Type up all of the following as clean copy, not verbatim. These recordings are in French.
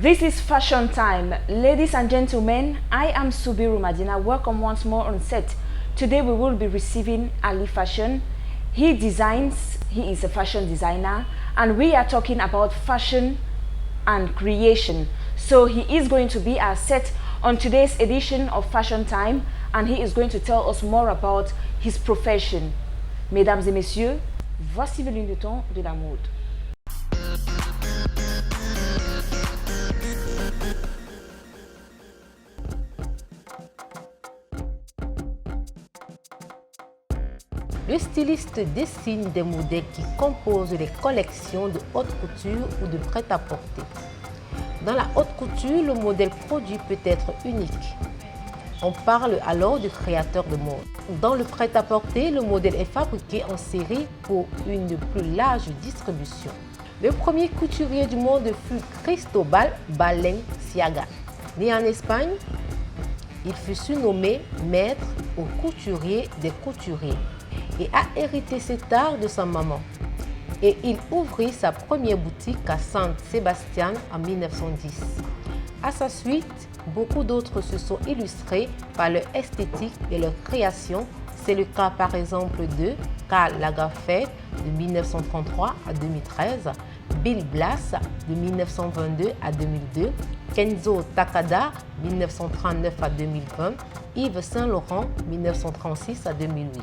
This is fashion time. Ladies and gentlemen, I am Subiru Madina. Welcome once more on set. Today we will be receiving Ali Fashion. He is a fashion designer, and we are talking about fashion and creation. So he is going to be our set on today's edition of Fashion Time, and he is going to tell us more about his profession. Mesdames et messieurs, voici venu le temps de la mode. Le styliste dessine des modèles qui composent les collections de haute couture ou de prêt-à-porter. Dans la haute couture, le modèle produit peut être unique. On parle alors de créateur de mode. Dans le prêt-à-porter, le modèle est fabriqué en série pour une plus large distribution. Le premier couturier du monde fut Cristóbal Balenciaga. Né en Espagne, il fut surnommé maître ou couturier des couturiers et a hérité cet art de sa maman. Et il ouvrit sa première boutique à San Sebastián en 1910. À sa suite, beaucoup d'autres se sont illustrés par leur esthétique et leur création. C'est le cas par exemple de Karl Lagerfeld de 1933 à 2013, Bill Blass de 1922 à 2002, Kenzo Takada 1939 à 2020, Yves Saint Laurent 1936 à 2008.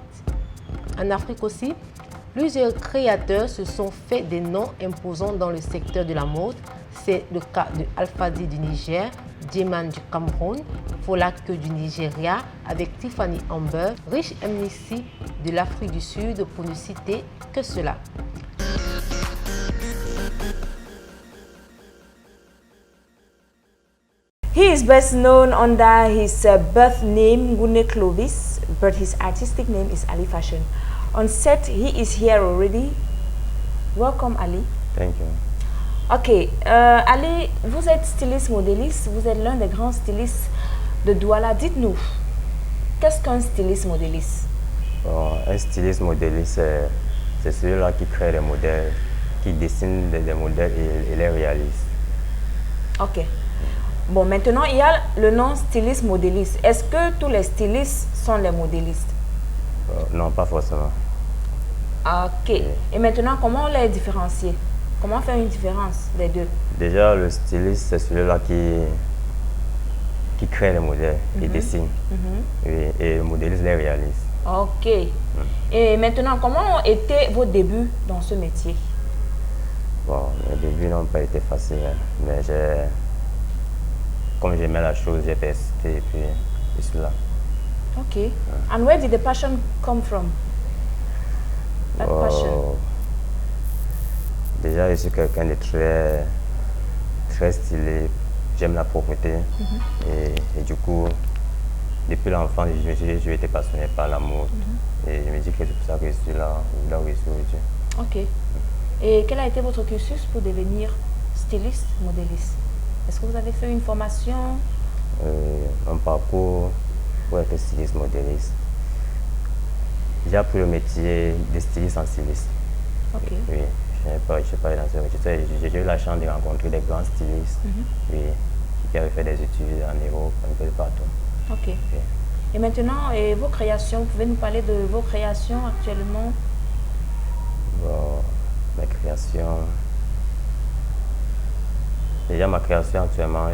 En Afrique aussi, plusieurs créateurs se sont fait des noms imposants dans le secteur de la mode. C'est le cas de Alfadi du Niger, Djeman du Cameroun, Folake du Nigeria avec Tiffany Amber, Rich Mnisi de l'Afrique du Sud pour ne citer que cela. He is best known under his birth name, Ngune Clovis, but his artistic name is Ali Fashion. On set, he is here already. Welcome, Ali. Thank you. Ok, Ali, vous êtes styliste modéliste, vous êtes l'un des grands stylistes de Douala. Dites-nous, qu'est-ce qu'un styliste modéliste? Bon, un styliste modéliste, c'est celui-là qui crée des modèles, qui dessine des modèles et les réalise. Ok. Bon, maintenant, il y a le nom styliste modéliste. Est-ce que tous les stylistes sont les modélistes? Non, pas forcément. Ok. Et maintenant, comment les différencier? Comment faire une différence des deux? Déjà, le styliste, c'est celui-là qui crée les modèles et dessine. Et le modéliste les réalise. Ok. Et maintenant, comment étaient vos débuts dans ce métier? Bon, mes débuts n'ont pas été faciles, mais comme j'aimais la chose, j'ai persisté et puis je suis là. Okay. And where did the passion come from? That passion? Déjà, je suis quelqu'un de très stylé. J'aime la propreté. Et du coup, depuis l'enfance, j'ai été passionné par la mode. Et je me dis que c'est pour ça que je suis là où je suis aujourd'hui. Ok. Et quel a été votre cursus pour devenir styliste, modéliste? Est-ce que vous avez fait une formation? Un parcours pour être styliste modéliste. J'ai appris le métier de styliste en styliste. Ok. Oui, je n'ai pas dans ce métier. J'ai eu la chance de rencontrer des grands stylistes oui, qui avaient fait des études en Europe, un peu partout. Ok. Oui. Et maintenant, vos créations, vous pouvez nous parler de vos créations actuellement? Bon, mes créations. Déjà, ma création actuellement,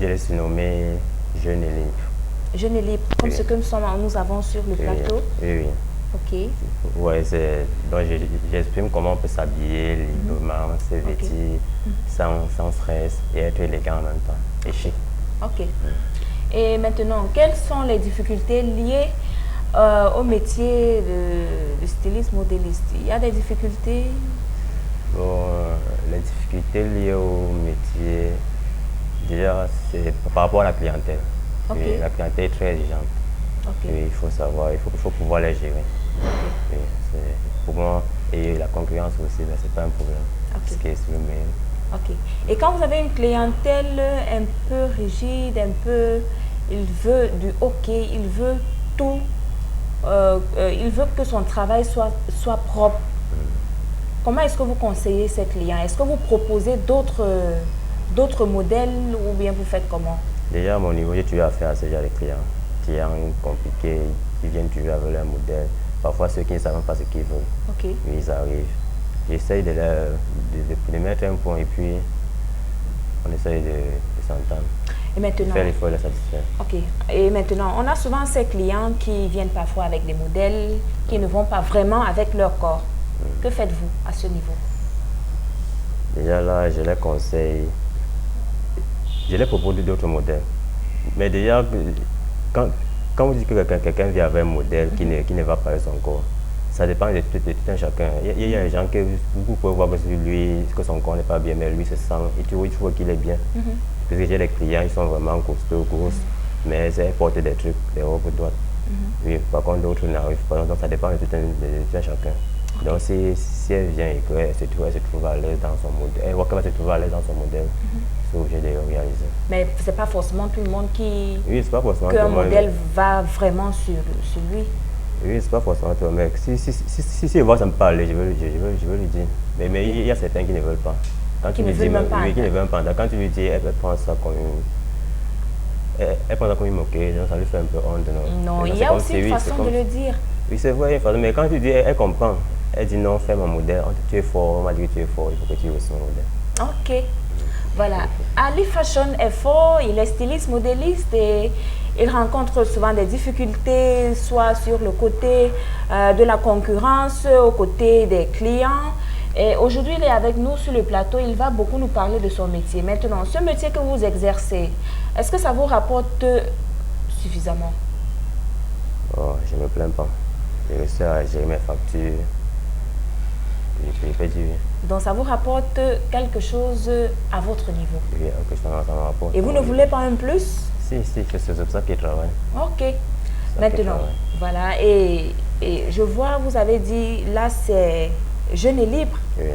je l'ai surnommée Jeune et libre. Jeune et libre, comme ce que nous avons sur le plateau. Oui, oui. Ok. Ouais, donc j'exprime comment on peut s'habiller librement, se vêtir sans stress et être élégant en même temps et chic. Ok. Et maintenant, quelles sont les difficultés liées au métier de styliste modéliste? Il y a des difficultés? Bon, les difficultés liées au métier, déjà, c'est par rapport à la clientèle. Okay. Oui, la clientèle est très exigeante. Okay. Oui, il faut savoir, il faut pouvoir les gérer. Okay. Oui, pour moi, et la concurrence aussi, mais ce n'est pas un problème. Okay. Parce que c'est le meilleur. Ok. Et quand vous avez une clientèle un peu rigide, il veut du ok, il veut tout, il veut que son travail soit propre. Comment est-ce que vous conseillez ces clients? Est-ce que vous proposez d'autres d'autres modèles ou bien vous faites comment? Déjà, à mon niveau, j'ai toujours affaire à ce genre de clients compliqués, qui viennent toujours avec leur modèle. Parfois, ceux qui ne savent pas ce qu'ils veulent, Ok. ils arrivent. J'essaye de mettre un point et puis on essaye de s'entendre. Et maintenant, Faire l'effort de les satisfaire. ok. Et maintenant, on a souvent ces clients qui viennent parfois avec des modèles qui ne vont pas vraiment avec leur corps. Que faites-vous à ce niveau? Déjà là, je les conseille, je les propose d'autres modèles. Mais déjà, quand vous dites que quelqu'un vient avec un modèle qui ne va pas avec son corps, ça dépend de tout un chacun. Il y a des gens que vous pouvez voir que lui, que son corps n'est pas bien, mais lui se sent, il trouve qu'il est bien. Parce que j'ai des clients, ils sont vraiment costauds, grosses, mais ils portent des trucs, des robes droites. Oui, par contre, d'autres n'arrivent pas, donc ça dépend de tout un chacun. Donc si elle vient et qu'elle se trouve à l'aise dans son modèle, elle voit qu'elle va se trouver à l'aise dans son modèle, c'est obligé de le réaliser. Mais c'est pas forcément tout le monde qui... Oui, c'est pas forcément qu'un modèle va vraiment sur lui. Oui, c'est pas forcément tout, mais si elle voit ça me parler, je veux lui dire. Mais il y a certains qui ne veulent pas. Quand Qui tu ne lui dis, veulent même pas. oui, qui ne veulent pas. Quand tu lui dis, elle prend ça comme une... Elle prend ça comme une moquerie, donc ça lui fait un peu honte. Non, il y a aussi une façon de le dire. Oui, c'est vrai, mais quand tu dis, elle comprend. Elle dit non, fais mon modèle, tu es fort, on m'a dit que tu es fort, il faut que tu restes mon modèle. Ok, voilà. Ali Fashion est fort, il est styliste, modéliste et il rencontre souvent des difficultés, soit sur le côté de la concurrence, au côté des clients. Et aujourd'hui, il est avec nous sur le plateau, il va beaucoup nous parler de son métier. Maintenant, ce métier que vous exercez, est-ce que ça vous rapporte suffisamment? Oh, je ne me plains pas. J'ai réussi à gérer mes factures. Donc ça vous rapporte quelque chose à votre niveau. Oui, ça me rapporte. Et vous ne voulez pas un plus? Si, c'est pour ça qu'il travaille. Ok. Maintenant, voilà. Et je vois, vous avez dit, là c'est Jeune et Libre. Oui.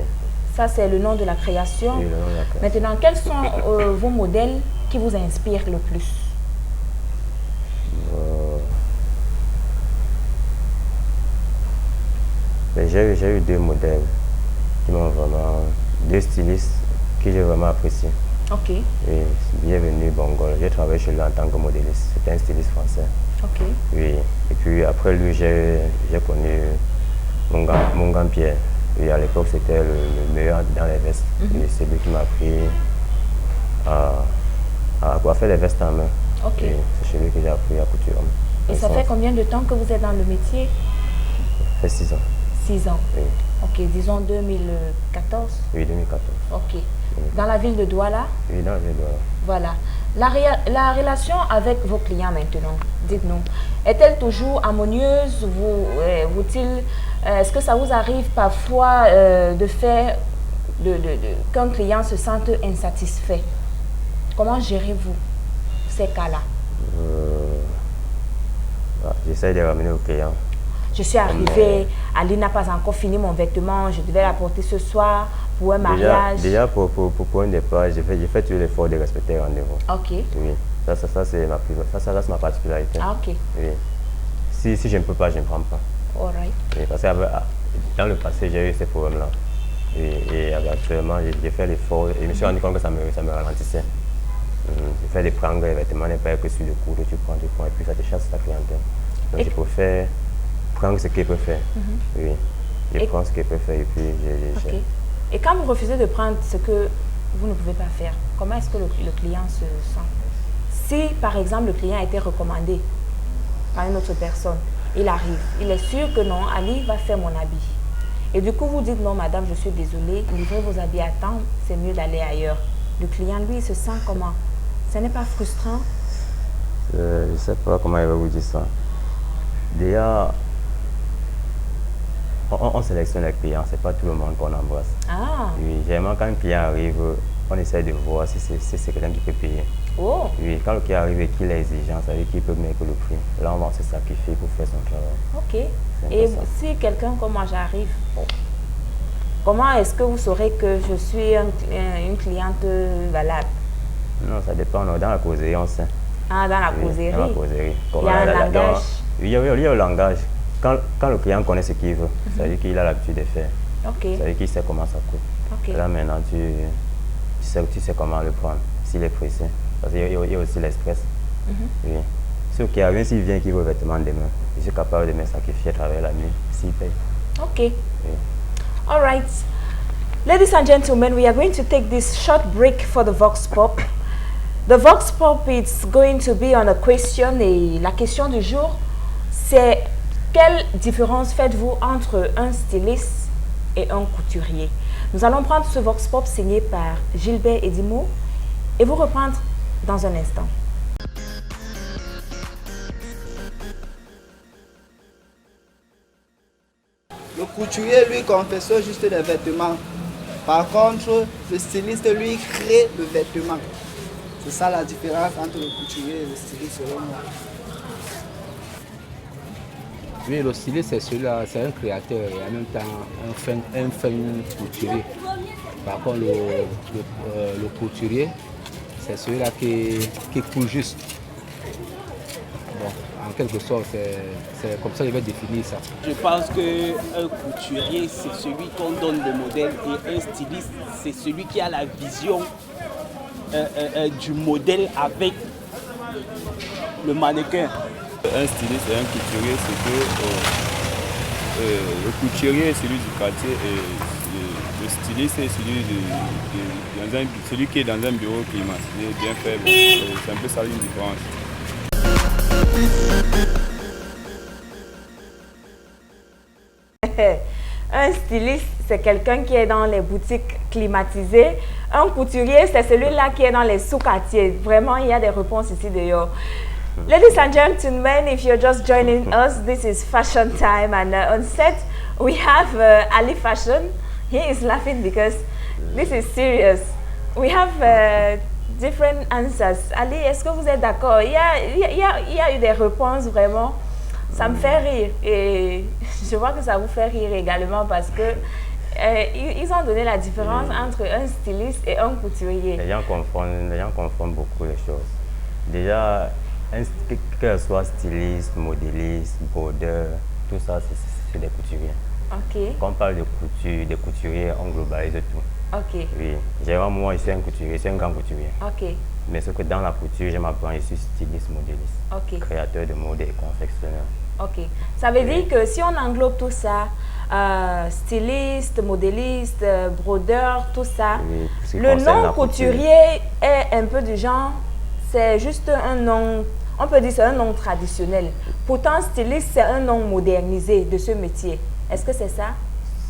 Ça c'est le nom de la création. Oui, le nom de la création. Maintenant, quels sont vos modèles qui vous inspirent le plus? J'ai eu deux modèles qui m'ont vraiment, deux stylistes que j'ai vraiment apprécié. Ok. Et bienvenue Bongol. J'ai travaillé chez lui en tant que modéliste. C'était un styliste français. Ok. Oui. Et puis après lui, j'ai connu mon grand Pierre. Et à l'époque, c'était le meilleur dans les vestes. Et c'est lui qui m'a appris à faire les vestes en main. Ok. C'est chez lui que j'ai appris à couture. Et ça fait combien de temps que vous êtes dans le métier? Ça fait 6 ans. 6 ans. Oui. Ok, disons 2014. Oui, 2014. Ok. Dans la ville de Douala? Oui, dans la ville de Douala. Voilà. La relation avec vos clients maintenant, dites-nous, est-elle toujours harmonieuse? Est-ce que ça vous arrive parfois de faire qu'un client se sente insatisfait? Comment gérez-vous ces cas-là? J'essaie de ramener au client. Je suis arrivée, Ali n'a pas encore fini mon vêtement, je devais l'apporter ce soir pour un mariage. Déjà pour un départ, j'ai fait tout l'effort de respecter le rendez-vous. Ok. Oui, ça c'est ma particularité. Ah, ok. Oui. Si je ne peux pas, je ne prends pas. All right. Oui, parce que dans le passé, j'ai eu ces problèmes-là. Et actuellement, j'ai fait l'effort et je me suis rendu compte que ça me ralentissait. Le fait de prendre les vêtements n'est pas que sur le coup, tu prends et puis ça te chasse ta clientèle. Donc je préfère prendre ce qu'il peut faire. Oui, je prends ce qu'il peut faire et puis je okay. Et quand vous refusez de prendre ce que vous ne pouvez pas faire, comment est-ce que le client se sent? Si par exemple le client a été recommandé par une autre personne, il arrive, il est sûr que non, Ali va faire mon habit. Et du coup vous dites non madame, je suis désolée, livrez vos habits à temps, c'est mieux d'aller ailleurs. Le client lui il se sent comment? Ce n'est pas frustrant? Je ne sais pas comment il va vous dire ça. Déjà, on sélectionne les clients, c'est pas tout le monde qu'on embrasse. Ah. Oui, généralement quand un client arrive, on essaie de voir si c'est quelqu'un qui peut payer. Oh. Oui, quand le client arrive et qu'il est exigeant, ça veut dire qu'il peut mettre le prix. Là, on va se sacrifier pour faire son travail. Ok. Et si quelqu'un comme moi j'arrive, comment est-ce que vous saurez que je suis une cliente valable? Non, ça dépend. Dans la causerie, on sait. Ah, dans la causerie. Dans la causerie. Il y a un langage. Il y a le langage. Quand le client connaît ce qu'il veut, ça veut dire qu'il a l'habitude de faire. Ok. Ça veut dire qu'il sait comment ça coûte. Ok. Là maintenant, tu sais comment le prendre, s'il est pressé. Parce qu'il y a aussi l'express. Oui. Sauf qu'il y a rien s'il vient qui veut vêtements demain. Je suis capable de me sacrifier à travers la nuit s'il paye. Ok. Oui. All right. Ladies and gentlemen, we are going to take this short break for the Vox Pop. The Vox Pop is going to be on a question et la question du jour, c'est quelle différence faites-vous entre un styliste et un couturier? Nous allons prendre ce Vox Pop signé par Gilbert Edimo et vous reprendre dans un instant. Le couturier, lui, confectionne juste des vêtements. Par contre, le styliste, lui, crée le vêtement. C'est ça la différence entre le couturier et le styliste, selon moi. Oui, le styliste, c'est celui-là, c'est un créateur et en même temps un fin couturier. Par contre, le couturier, c'est celui-là qui coud juste. Bon, en quelque sorte, c'est comme ça que je vais définir ça. Je pense qu'un couturier, c'est celui qu'on donne le modèle et un styliste, c'est celui qui a la vision du modèle avec le mannequin. Un styliste et un couturier, c'est que le couturier est celui du quartier et le styliste est celui qui est dans un bureau climatisé, bien fait. C'est un peu ça une différence. Un styliste, c'est quelqu'un qui est dans les boutiques climatisées. Un couturier, c'est celui-là qui est dans les sous-quartiers. Vraiment, il y a des réponses ici d'ailleurs. Ladies and gentlemen, if you're just joining us, this is Fashion Time, and on set we have Ali Fashion. He is laughing because this is serious. We have different answers. Ali, est-ce que vous êtes d'accord? Il y a eu des réponses vraiment. Ça me fait rire et je vois que ça vous fait rire également parce que ils ont donné la différence entre un styliste et un couturier. Les gens confondent beaucoup les choses. Déjà, que ce soit styliste, modéliste, brodeur, tout ça, c'est des couturiers. Ok. Quand on parle de couture, des couturiers, on globalise tout. Ok. Oui, moi, je suis un couturier, je suis un grand couturier. Ok. Mais ce que dans la couture, je m'apprends, je suis styliste, modéliste, créateur de mode et confectionneur. Ok. Ça veut dire que si on englobe tout ça, styliste, modéliste, brodeur, tout ça, le nom couturier est un peu du genre, c'est juste un nom, on peut dire c'est un nom traditionnel. Pourtant, styliste, c'est un nom modernisé de ce métier. Est-ce que c'est ça?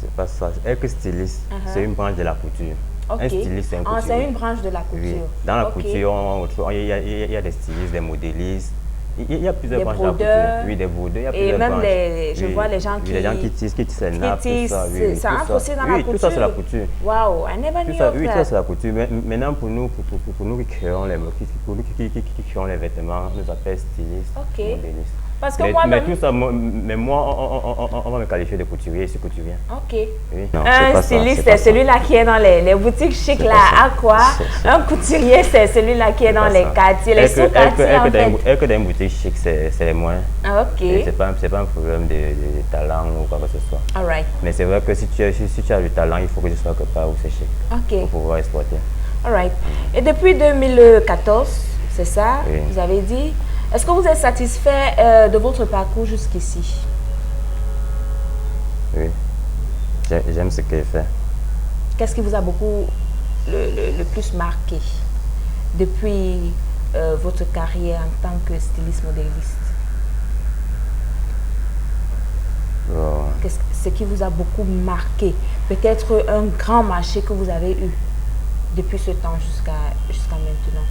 C'est pas ça. Être styliste, c'est une branche de la couture. Okay. Un styliste, c'est un couturier. C'est une branche de la couture. Oui. Dans la couture, il y a des stylistes, des modélistes. Il y a plusieurs branches de la couture. Oui, des brodeurs, il y a plusieurs branches. Et même, je vois les gens qui... Les gens qui tissent les nappes, tout ça. Oui, ça entre aussi dans la couture. Oui, tout ça, c'est la couture. Wow, I never knew that. Oui, tout ça, c'est la couture. Mais maintenant, pour nous qui créons les vêtements, on nous appelle stylistes, modélistes. Parce que moi on va me qualifier de couturier, je suis couturier. Ok. Oui, non, un styliste, c'est celui-là qui est dans les boutiques chic, là, à quoi? Un couturier, c'est celui-là qui est dans les quartiers, les sous-quartiers, en fait. Que dans une boutique chic, c'est les moyens. Ok. C'est pas un problème de talent ou quoi que ce soit. All right. Mais c'est vrai que si tu as du talent, il faut que tu sois quelque part où c'est chic. Ok. Pour pouvoir exploiter. All right. Et depuis 2014, c'est ça, vous avez dit, est-ce que vous êtes satisfait de votre parcours jusqu'ici? Oui, j'aime ce que j'ai fait. Qu'est-ce qui vous a beaucoup le plus marqué depuis votre carrière en tant que styliste modéliste? Ce qui vous a beaucoup marqué? Peut-être un grand marché que vous avez eu depuis ce temps jusqu'à maintenant?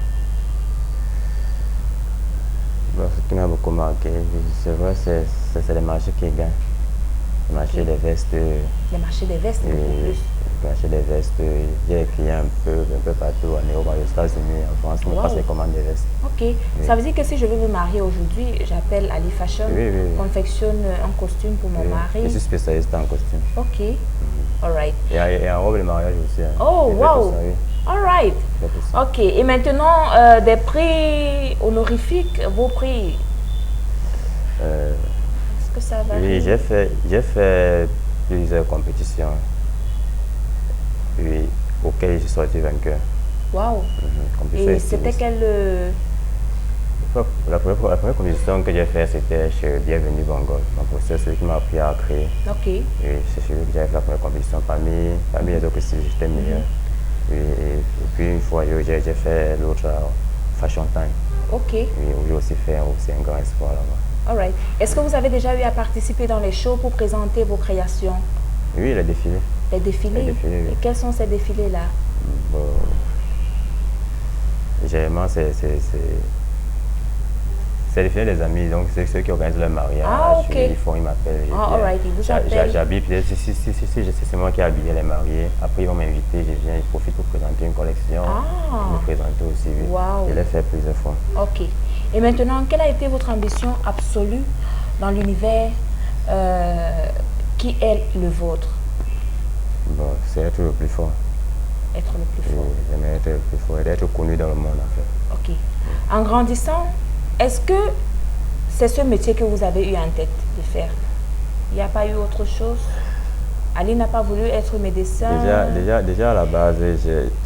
Ce qui m'a beaucoup marqué, c'est vrai, c'est les marchés qui gagnent. Le marché des vestes. Le marché des vestes, beaucoup plus. Le marché des vestes, j'ai des clients un peu partout, en Europe, aux États-Unis, en France, on passe les commandes des vestes. Ok. Oui. Ça veut dire que si je veux me marier aujourd'hui, j'appelle Ali Fashion, confectionne un costume pour mon mari. Je suis spécialiste en costume. Ok. All right. Et en robe de mariage aussi. Oh, wow. All right. Ok. Et maintenant, des prix honorifiques, vos prix, est-ce que ça va? Oui, j'ai fait plusieurs compétitions auxquelles je suis sorti vainqueur. Waouh. Compétition Et c'était styliste. quelle... La première compétition que j'ai faite, c'était chez Bienvenue Bangol. Mon professeur, celui qui m'a appris à créer. Ok. Et c'est celui que j'avais fait la première compétition. Parmi les autres stylistes, j'étais meilleur. Et puis une fois, j'ai fait l'autre Fashion Time. Ok. Et où j'ai aussi fait un grand espoir là-bas. Alright. Est-ce que vous avez déjà eu à participer dans les shows pour présenter vos créations? Oui, les défilés. Les défilés? Les défilés, oui. Et quels sont ces défilés-là? Bon, généralement, c'est les défilés des amis, donc c'est ceux qui organisent le mariage. Ah, ok. Ils m'appellent. Ah, alright, ils vous appellent. J'habille, peut-être si c'est moi qui ai habillé les mariés. Après, ils vont m'inviter, je viens, ils profitent pour présenter une collection. Ah. Me présenter aussi, oui. Wow. Je l'ai fait plusieurs fois. Ok. Et maintenant, quelle a été votre ambition absolue dans l'univers qui est le vôtre? Bon, c'est être le plus fort. Être le plus fort. J'aimerais être le plus fort, être connu dans le monde en fait. Ok. En grandissant, est-ce que c'est ce métier que vous avez eu en tête de faire? Il n'y a pas eu autre chose? Ali n'a pas voulu être médecin? Déjà à la base,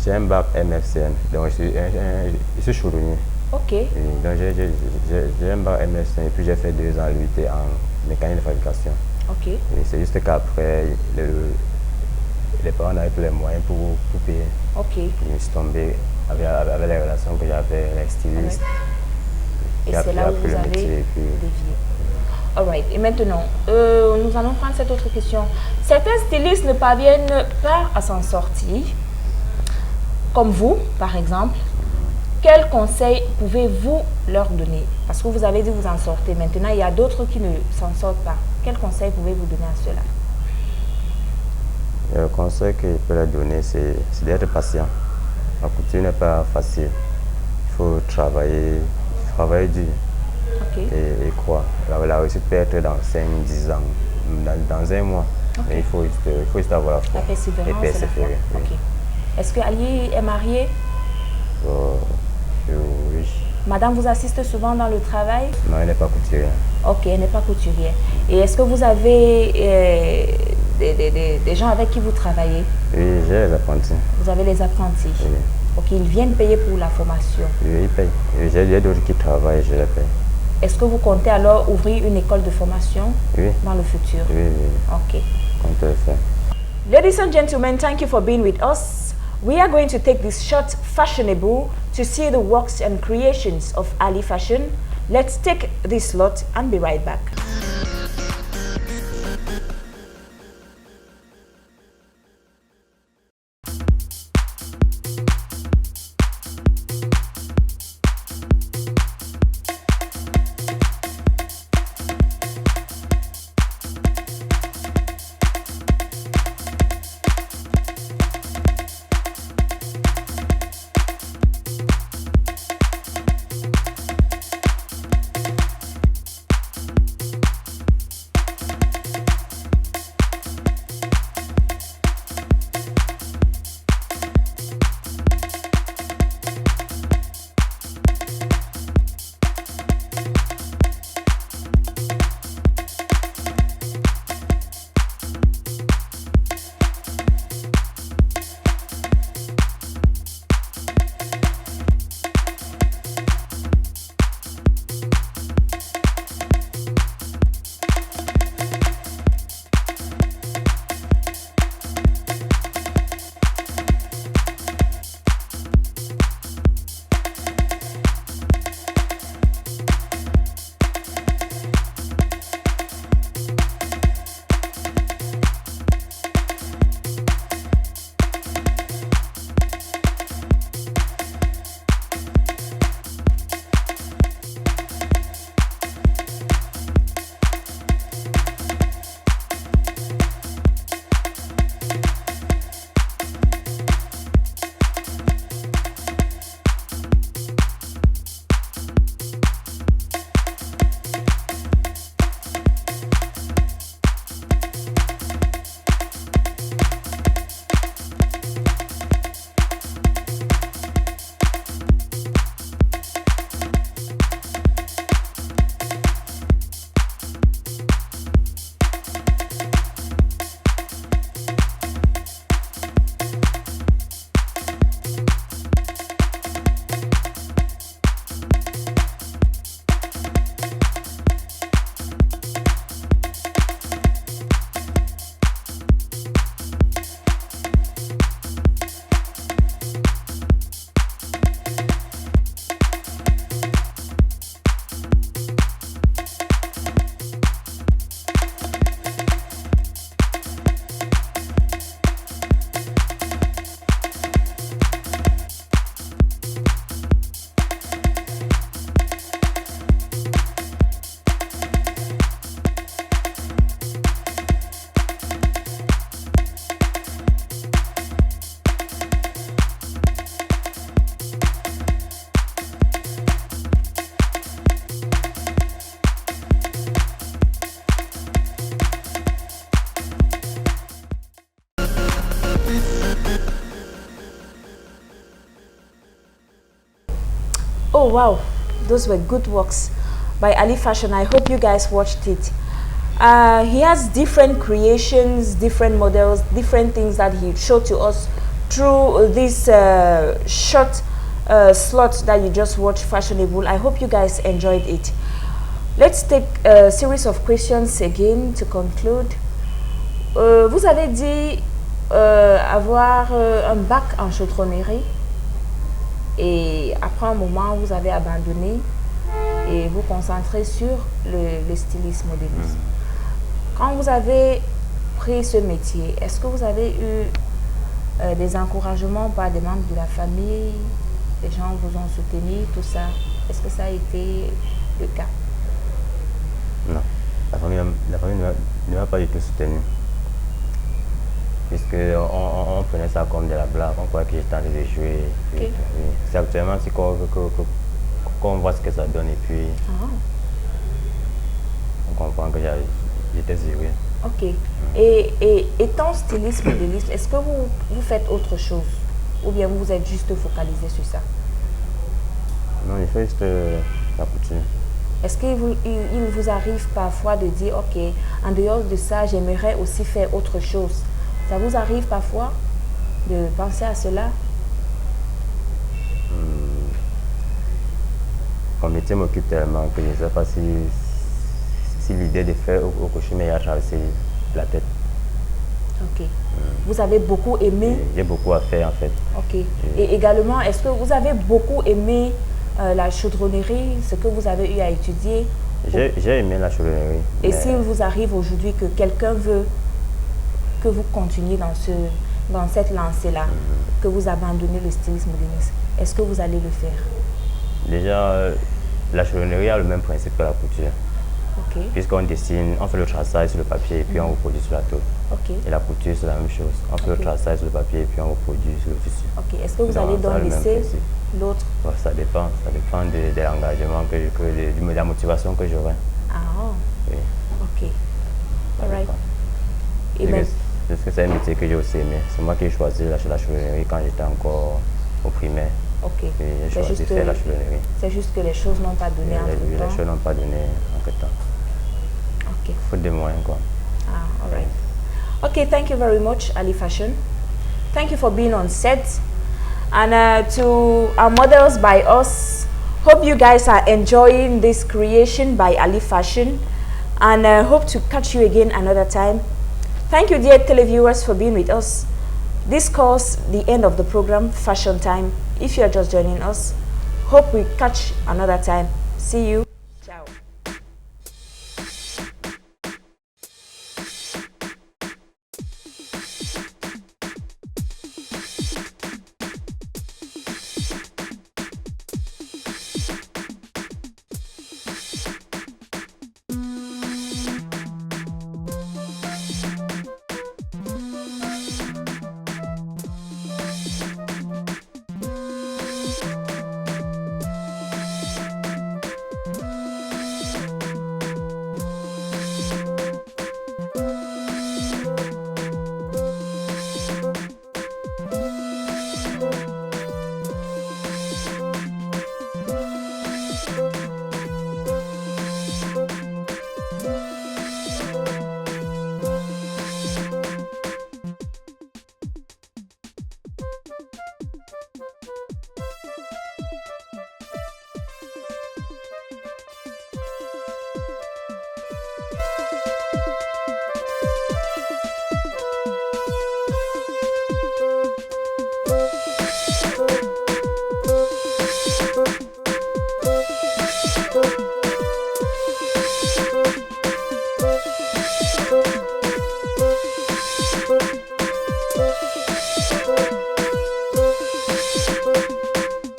j'ai un bac MFCN, donc je suis chaudronnier. Ok. Et donc j'ai un bac MFCN et puis j'ai fait 2 ans à l'UT en mécanique de fabrication. Ok. Et c'est juste qu'après, les parents n'avaient plus les moyens pour payer. Ok. Je me suis tombé avec les relations que j'avais, les stylistes. Et J'ai c'est là où appris vous le avez métier et puis- dévié. Alright. Et maintenant, nous allons prendre cette autre question. Certains stylistes ne parviennent pas à s'en sortir, comme vous, par exemple. Quels conseils pouvez-vous leur donner? Parce que vous avez dit que vous en sortez. Maintenant, il y a d'autres qui ne s'en sortent pas. Quels conseils pouvez-vous donner à ceux-là? Le conseil que je peux leur donner, c'est d'être patient. La couture n'est pas facile. Il faut travailler dur Ok. et croire. La réussite peut être dans 5, 10 ans, dans un mois. Ok. Mais il faut juste avoir la foi La persévérance et et la foi. persévérer. Oui. Ok. Est-ce que Ali est marié? Oui. Madame vous assiste souvent dans le travail? Non, elle n'est pas couturière. Ok, elle n'est pas couturière. Et est-ce que vous avez des gens avec qui vous travaillez? Oui, j'ai les apprentis. Vous avez les apprentis? Oui. Ok, ils viennent payer pour la formation. Oui, ils payent. Oui, j'ai d'autres qui travaillent, je les paye. Est-ce que vous comptez alors ouvrir une école de formation Oui. dans le futur? Oui, Ok. on peut le faire. Ladies and gentlemen, thank you for being with us. We are going to take this short fashionable to see the works and creations of Ali Fashion. Let's take this slot and be right back. Oh wow, those were good works by Ali Fashion. I hope you guys watched it. He has different creations, different models, different things that he showed to us through this short slot that you just watched, Fashionable. I hope you guys enjoyed it. Let's take a series of questions again to conclude. Vous avez dit avoir un bac en chaudronnerie et après un moment vous avez abandonné et vous concentrez sur le stylisme modélisme. Quand vous avez pris ce métier, est-ce que vous avez eu des encouragements par des membres de la famille, les gens vous ont soutenu, tout ça? Est-ce que ça a été le cas? Non, la famille ne m'a pas du tout soutenu. Puisqu'on prenait ça comme de la blague, on croyait que j'étais en train de jouer. Okay. C'est actuellement qu'on voit ce que ça donne et puis on comprend que j'étais sérieux. Ok. Et étant styliste modéliste, est-ce que vous faites autre chose? Ou bien vous êtes juste focalisé sur ça? Non, je fais juste la couture. Est-ce qu'il vous arrive parfois de dire, ok, en dehors de ça, j'aimerais aussi faire autre chose? Ça vous arrive parfois de penser à cela? Mon métier m'occupe tellement que je ne sais pas si l'idée de faire au cocher m'ait traversé la tête. Ok. Vous avez beaucoup aimé? J'ai beaucoup à faire en fait. Ok. Et également, est-ce que vous avez beaucoup aimé la chaudronnerie, ce que vous avez eu à étudier? J'ai aimé la chaudronnerie. Et s'il vous arrive aujourd'hui que quelqu'un veut que vous continuiez dans cette lancée-là, que vous abandonnez le stylisme modéliste, est-ce que vous allez le faire? Déjà, la chaudronnerie a le même principe que la couture. Okay. Puisqu'on dessine, on fait le traçage sur le papier et puis on reproduit sur la toile. Okay. Et la couture, c'est la même chose. On fait le traçage sur le papier et puis on reproduit sur le tissu. Ok. Est-ce que vous allez donc laisser l'autre? Ça dépend de l'engagement, de la motivation que j'aurai. Ah, oui. Ok. Alright. Parce que c'est un métier que j'ai aussi aimé. C'est moi qui ai choisi la chaudronnerie quand j'étais encore au primaire. Ok. J'ai choisi de faire la chaudronnerie. C'est juste que les choses n'ont pas donné entre-temps. Les choses n'ont pas donné entre-temps. Ok. Faute de moyens, quoi. Ah, alright. Okay, thank you very much, Ali Fashion. Thank you for being on set. And to our models by us, hope you guys are enjoying this creation by Ali Fashion. And hope to catch you again another time. Thank you, dear televiewers, for being with us. This calls the end of the program, Fashion Time. If you are just joining us, hope we catch another time. See you.